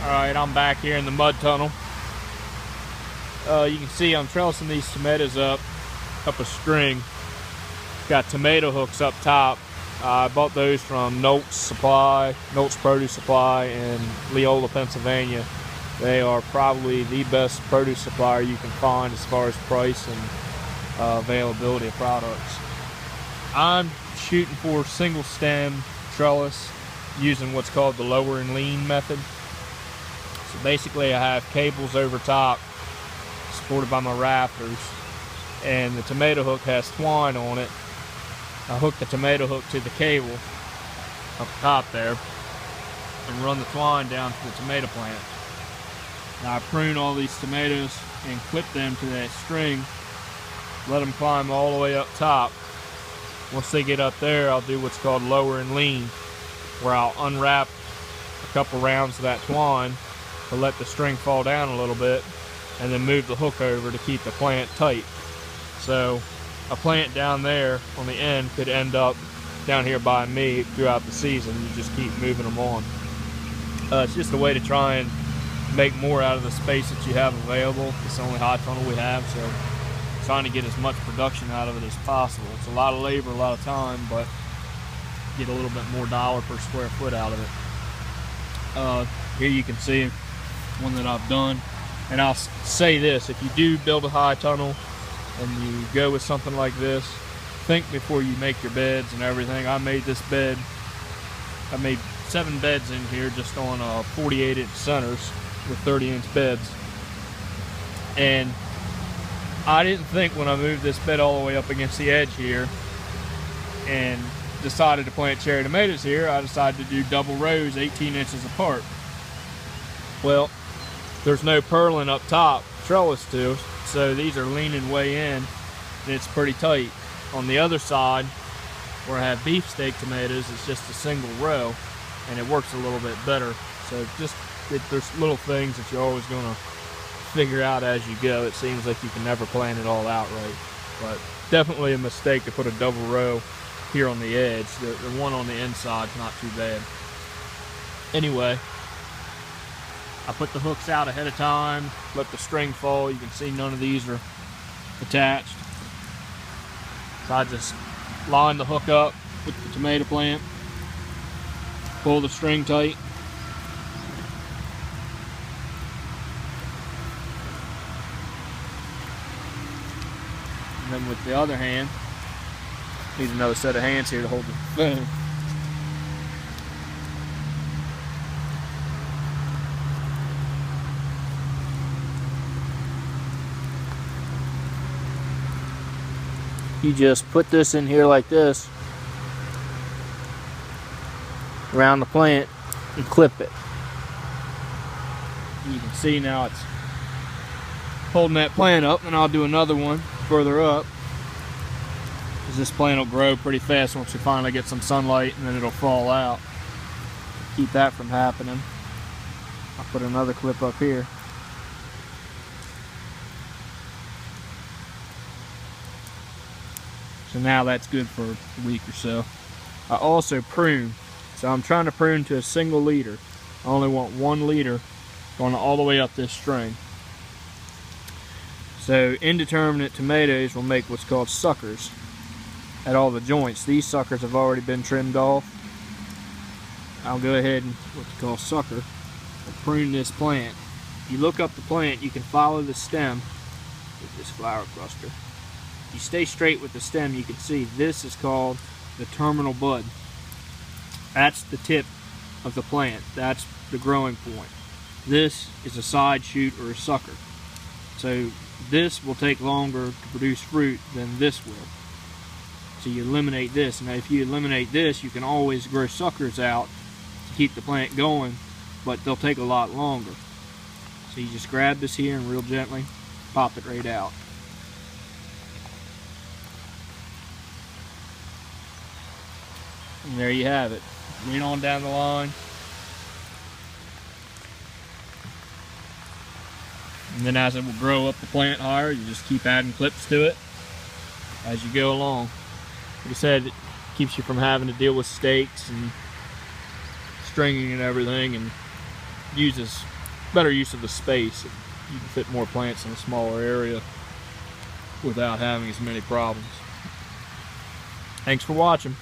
Alright, I'm back here in the mud tunnel. You can see I'm trellising these tomatoes up a string. Got tomato hooks up top. I bought those from Notes Produce Supply in Leola, Pennsylvania. They are probably the best produce supplier you can find as far as price and availability of products. I'm shooting for single stem trellis using what's called the lower and lean method. So basically I have cables over top supported by my rafters, and the tomato hook has twine on it. I hook the tomato hook to the cable up top there and run the twine down to the tomato plant. Now I prune all these tomatoes and clip them to that string, let them climb all the way up top. Once they get up there, I'll do what's called lower and lean, where I'll unwrap a couple rounds of that twine to let the string fall down a little bit, and then move the hook over to keep the plant tight. So a plant down there on the end could end up down here by me throughout the season. You just keep moving them on. It's just a way to try and make more out of the space that you have available. It's the only high tunnel we have, so trying to get as much production out of it as possible. It's a lot of labor, a lot of time, but get a little bit more dollar per square foot out of it. Here you can see one that I've done. And I'll say this, if you do build a high tunnel and you go with something like this, think before you make your beds and everything. I made this bed, I made 7 beds in here just on 48-inch centers with 30-inch beds. And I didn't think when I moved this bed all the way up against the edge here and decided to plant cherry tomatoes here, I decided to do double rows 18 inches apart. Well, there's no purlin up top, trellis to, so these are leaning way in, and it's pretty tight. On the other side, where I have beefsteak tomatoes, it's just a single row, and it works a little bit better. So there's little things that you're always going to figure out as you go. It seems like you can never plan it all out right, but definitely a mistake to put a double row here on the edge. The one on the inside is not too bad. Anyway, I put the hooks out ahead of time, let the string fall. You can see none of these are attached. So I just line the hook up with the tomato plant, pull the string tight, and then with the other hand, need another set of hands here to hold the phone. You just put this in here like this around the plant and clip it. You can see now it's holding that plant up, and I'll do another one further up, because this plant will grow pretty fast once we finally get some sunlight, and then it'll fall out. Keep that from happening, I'll put another clip up here. So now that's good for a week or so. I also prune. So I'm trying to prune to a single leader. I only want 1 leader going all the way up this string. So indeterminate tomatoes will make what's called suckers at all the joints. These suckers have already been trimmed off. I'll go ahead and what you call sucker and prune this plant. If you look up the plant, you can follow the stem with this flower cluster. You stay straight with the stem, you can see this is called the terminal bud. That's the tip of the plant. That's the growing point. This is a side shoot or a sucker. So this will take longer to produce fruit than this will. So you eliminate this. Now if you eliminate this, you can always grow suckers out to keep the plant going, but they'll take a lot longer. So you just grab this here and real gently pop it right out. And there you have it. Lean on down the line. And then as it will grow up the plant higher, you just keep adding clips to it as you go along. Like I said, it keeps you from having to deal with stakes and stringing and everything, and uses better use of the space. You can fit more plants in a smaller area without having as many problems. Thanks for watching.